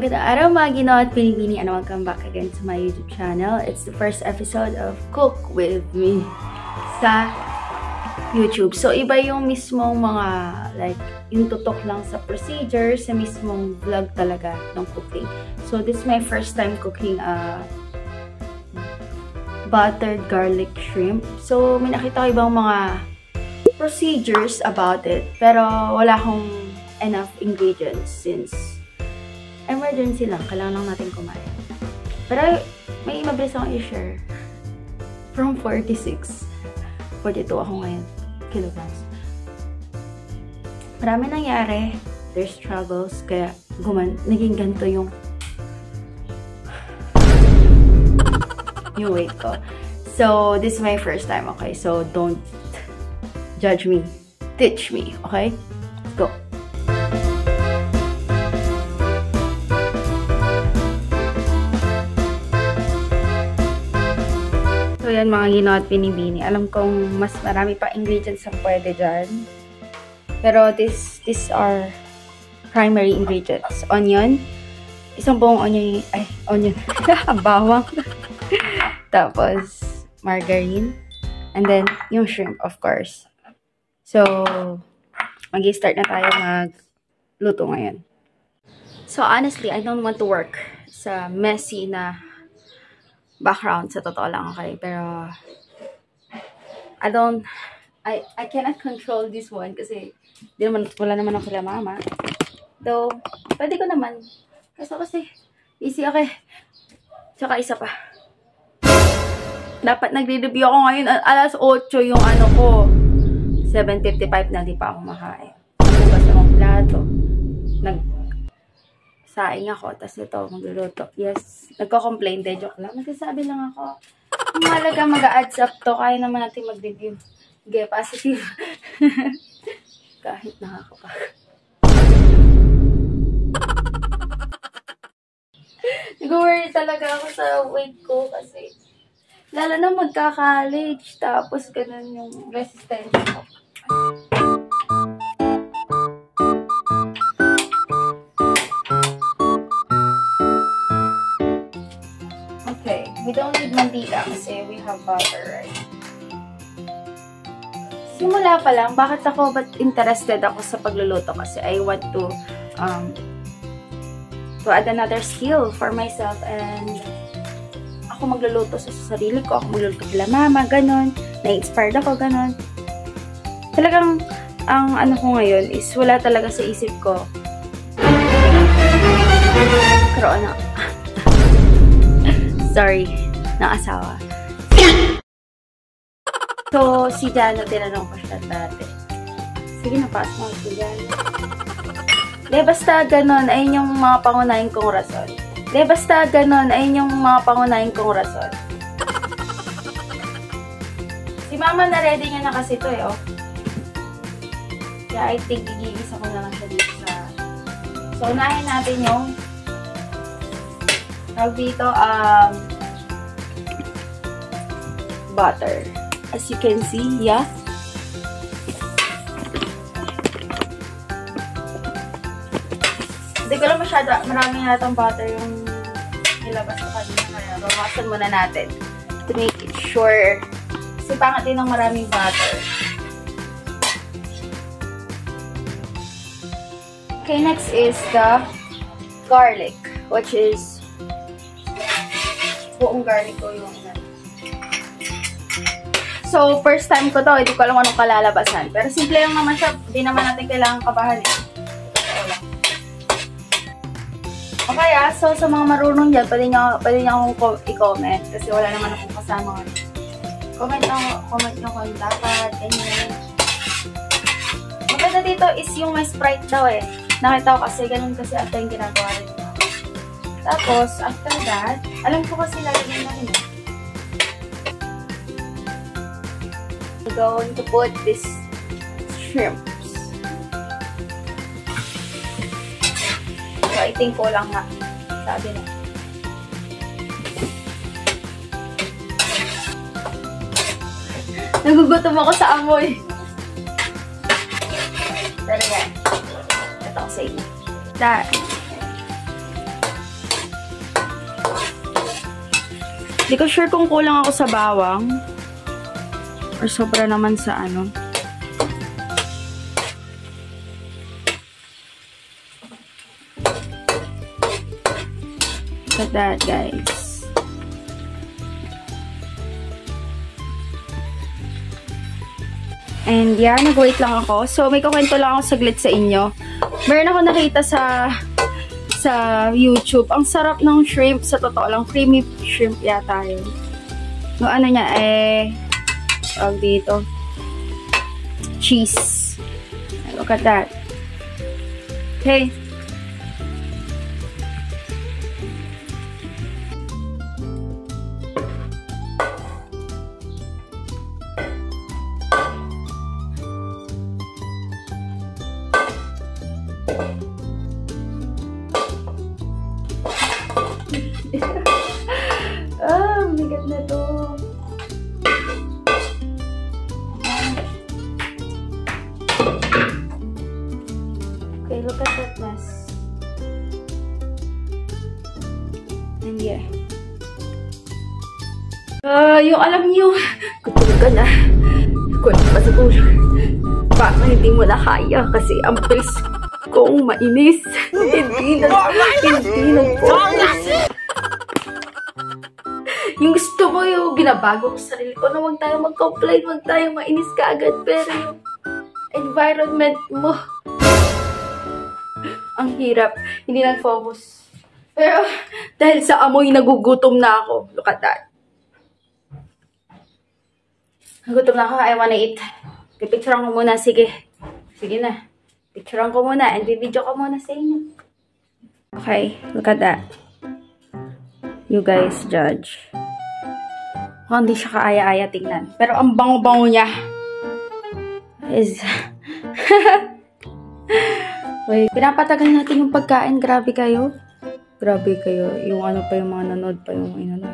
Magandang araw mga Ginoo at Pinipini and welcome back again to my YouTube channel. It's the first episode of Cook With Me sa YouTube. So, iba yung mismong mga, like, yung tutok lang sa procedure, sa mismong vlog talaga ng cooking. So, this is my first time cooking buttered garlic shrimp. So, may nakita ko ibang mga procedures about it, pero wala akong enough ingredients since emergency lang. Kailangan lang natin kumain. Pero may mabilis akong i-share. From 46, 42 ako ngayon. Kilograms. Marami nangyari. There's struggles. Kaya naging ganito yung weight ko. So, this is my first time, okay? So, don't judge me. Teach me, okay? Let's go. So, yan mga Ginoo at Pinipini. Alam kong mas marami pa ingredients ang pwede dyan. Pero these are primary ingredients. Onion. Isang buong onion. Ay, onion. Bawang. Tapos, margarine. And then, yung shrimp, of course. So, mag-start na tayo magluto ngayon. So, honestly, I don't want to work sa messy na background, sa totoo lang, okay? Pero, I cannot control this one kasi wala naman ako kila mama. Though, pwede ko naman. Kasi, easy, okay? Tsaka isa pa. Dapat nagre-review ako ngayon, alas 8 yung ano ko. 7:55 na, di pa ako makain. Bukas akong plato. Saing ako, tas ito, magluluto. Yes, nagko-complain, de joke lang. Nagsasabi lang ako, mahalaga mag-a-adds up to, kaya naman natin mag-review. Okay, positive. Kahit nakakapagod. Nag-worry talaga ako sa weight ko kasi lalo na magka-college, tapos ganun yung resistance ko. We don't need mantika kasi we have butter, right? Simula pa lang, bakit interested ako sa pagluluto? Kasi I want to add another skill for myself and ako magluluto sa sarili ko, ako magluluto kila mama, ganun. Na-inspired ako, ganun. Talagang, ang ano ko ngayon is wala talaga sa isip ko. Karoon na. Sorry, ng asawa. So, si Jana, tinanong ko siya dati. Sige, napaas mo si Jana. De, basta ganun, ayun yung mga pangunahing kong rason. De, basta ganun, ayun yung mga pangunahing kong rason. Si mama na ready niya na kasi ito eh, oh. Kaya I think, gigigisa ko na lang siya dito sa... So, unahin natin yung dito, butter. As you can see, yeah. Hindi ko lang maraming natang butter yung nilabas ko kanina. Kaya bawasan muna natin to make it sure. Kasi pangat din ng maraming butter. Okay, next is the garlic, which is buong garlic ko yung so, first time ko to, hindi ko alam anong kalalabasan. Pero simple lang naman siya, hindi naman natin kailangan kabahan eh. Okay so sa mga marunong dyan, pwede nyo akong i-comment kasi wala naman akong kasama. Comment nyo kung dapat, ganyan. Maganda dito is yung may Sprite daw eh. Nakita ko kasi, ganun kasi ata yung ginagawa rin. Tapos, after that, alam ko kasi lalagyan na rin. I'm going to put this shrimps. So, I think ko lang nga. Sabi na. Nagugutom ako sa amoy. Pero yan. Ito ko sa inyo. That. Hindi ko sure kung kulang ako sa bawang. Or sobra naman sa ano. Look at that, guys. And yeah, nag-wait lang ako. So, may kukwento lang ako saglit sa inyo. Meron ako nakita sa YouTube. Ang sarap ng shrimp. Sa totoo lang, creamy shrimp yata yun. No, ano niya, tawag dito. Cheese. Look at that. Okay. Bigat na to. Okay, look at that mess. And yeah. Yung alam niyo, kutulog ka na. Kulit pa sa tulog. Baka hindi mo na kaya kasi ang bilis kong mainis. Hindi nag-focus. Yung gusto mo yung binabago ko sa sarili ko na huwag tayo mag-complain, huwag tayo mainis kaagad. Pero yung environment mo, ang hirap. Hindi nag-focus. Pero dahil sa amoy, nagugutom na ako. Look at that. Nagutom na ako. I wanna eat. Pipicturean ko muna. Sige. Sige na. Picturean ko muna and video ko muna sa inyo. Okay. Look at that. You guys judge. Oh, hindi siya kaaya-aya tingnan. Pero ang bango-bango niya is... Wait, pinapatagal natin yung pagkain. Grabe kayo. Grabe kayo. Yung ano pa yung mga nanood pa yung inano.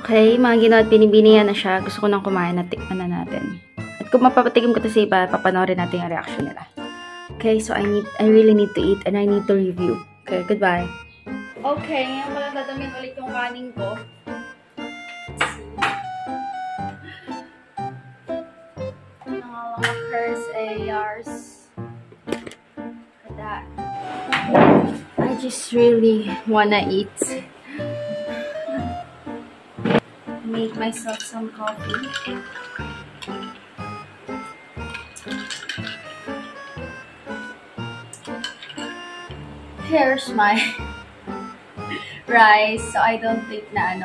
Okay, mga ginawa at binibinihan na siya. Gusto ko nang kumain na tikman na natin. At kung mapapatikim ko ito sa iba, papanoorin natin yung reaction nila. Okay, so I really need to eat and I need to review. Okay, goodbye. Okay, ngayon pala dadamin ulit yung kanin ko. Curse ARs. Look at that. I just really wanna eat. Make myself some coffee. Here's my rice. So I don't think na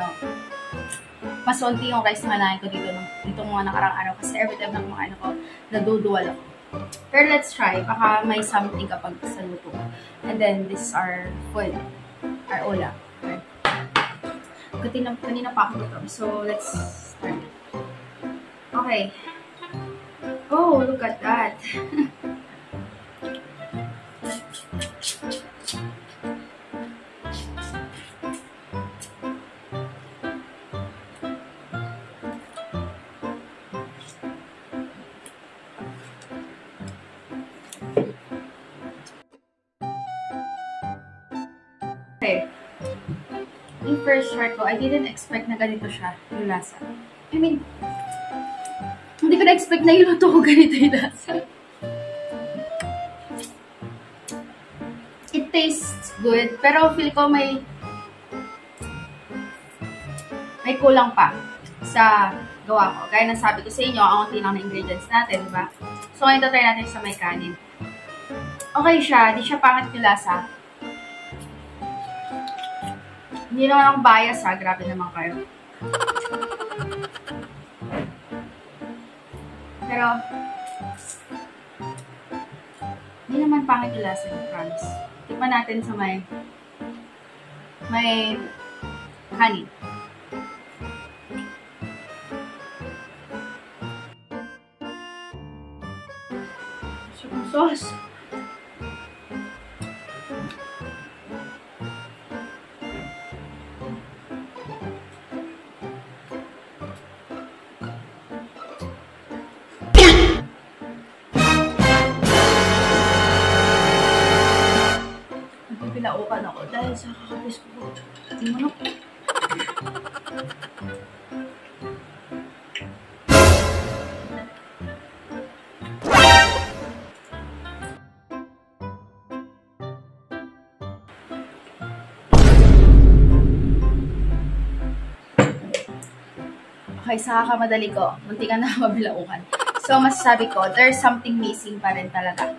mas onti yung rice na kanain ko dito mga nakarang araw kasi every time na kumain ako, naduduwal ako. Pero let's try. Baka may something kapag sa luto. And then, this is our food. Our ulam. Okay. Kanina pa ako gutom. So, let's start. Okay. Oh, look at that. Okay. Yung first try ko, I didn't expect na ganito siya, yung lasa. I mean, hindi ko na-expect na iluto ko ganito yung lasa. It tastes good, pero feel ko may kulang pa sa gawa ko. Gaya ng sabi ko sa inyo, ang unti lang na ingredients natin, diba? So, ngayon try natin sa may kanin. Okay siya, di siya pangit yung lasa. Hindi naman akong bias ha. Grabe naman kayo. Pero, hindi naman pangit yung lasa yung promise. Tikman natin sa may honey. Sauce. Pinaukan ako dahil sa kakapis ko. Tingnan mo. Okay, sa kakamadali ko, munti ka na mabilaukan. So, masasabi ko, there's something missing pa rin talaga.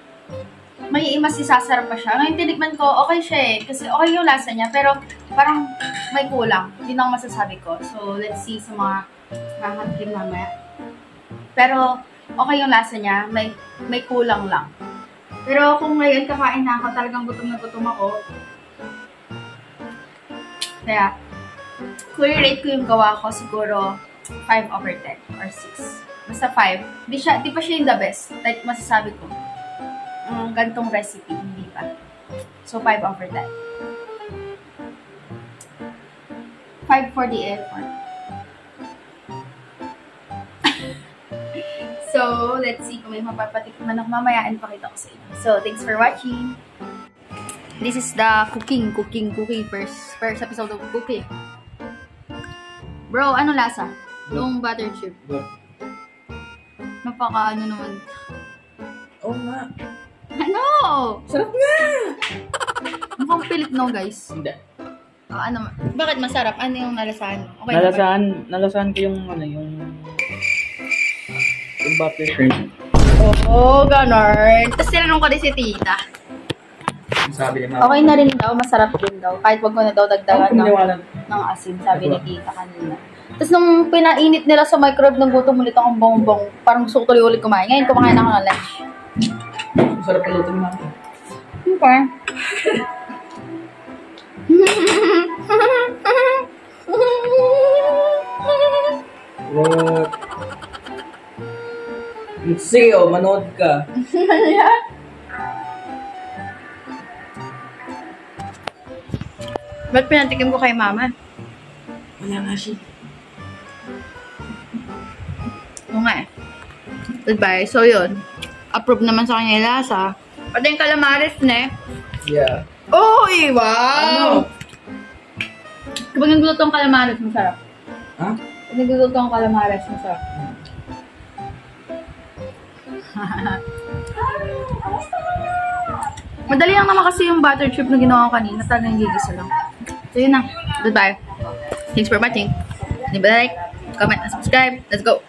May mas isasarap pa siya. Ngayon, tinikman ko, okay siya eh. Kasi okay yung lasa niya, pero parang may kulang. Yun ang masasabi ko. So, let's see sa mga hahantin mamaya. Pero, okay yung lasa niya. May kulang lang. Pero kung ngayon kakain na ako, talagang gutom na gutom ako. Kaya, kung i-rate ko yung gawa ko, siguro 5 over 10 or 6. Basta 5. Di pa siya yung the best. Like, masasabi ko. Gantong recipe, hindi pa. So, 5 over 10. 5 for the effort. So, let's see kung may mapapatikman ako mamaya and pakita ko sa inyo. So, thanks for watching. This is the cooking. First episode of cooking. Bro, ano lasa? Yung butter chip. Napaka ano naman. Oo nga. Ano? Sarap nga! Mukhang pilit no, guys. Hindi. Ano? Bakit masarap? Ano yung nalasahan? Okay, nalasahan ko yung ano, yung butter shrimp. Oo, ganon. Tapos tinanong ko din si tita. Sabi niya, okay na rin daw, masarap din daw. Kahit wag mo na daw dagdagan ng asin, sabi ni tita kanina. Tapos nung pinainit nila sa microwave, ng gutom ulit akong bong-bong. Parang gusto ko tuloy ulit kumain. Ngayon, kumakain ako ng lunch. Masarap na luto ni mami. Okay. What? Sige, manood ka. Ba't pinatikim ko kay mama? Wala nga siya. Oo nga eh. Goodbye. So yun. Approve naman sa kanya yung lasa. Pati yung calamares na Yeah. Uy! Wow! Kapag nagluto ang calamares, masarap. Ha? Kapag nagluto ang calamares, masarap. Madali lang naman kasi yung butter chip na ginawa ko kanina. Talagang gigisa lang. So yun na. Goodbye. Thanks for watching. Leave a like, comment, and subscribe. Let's go!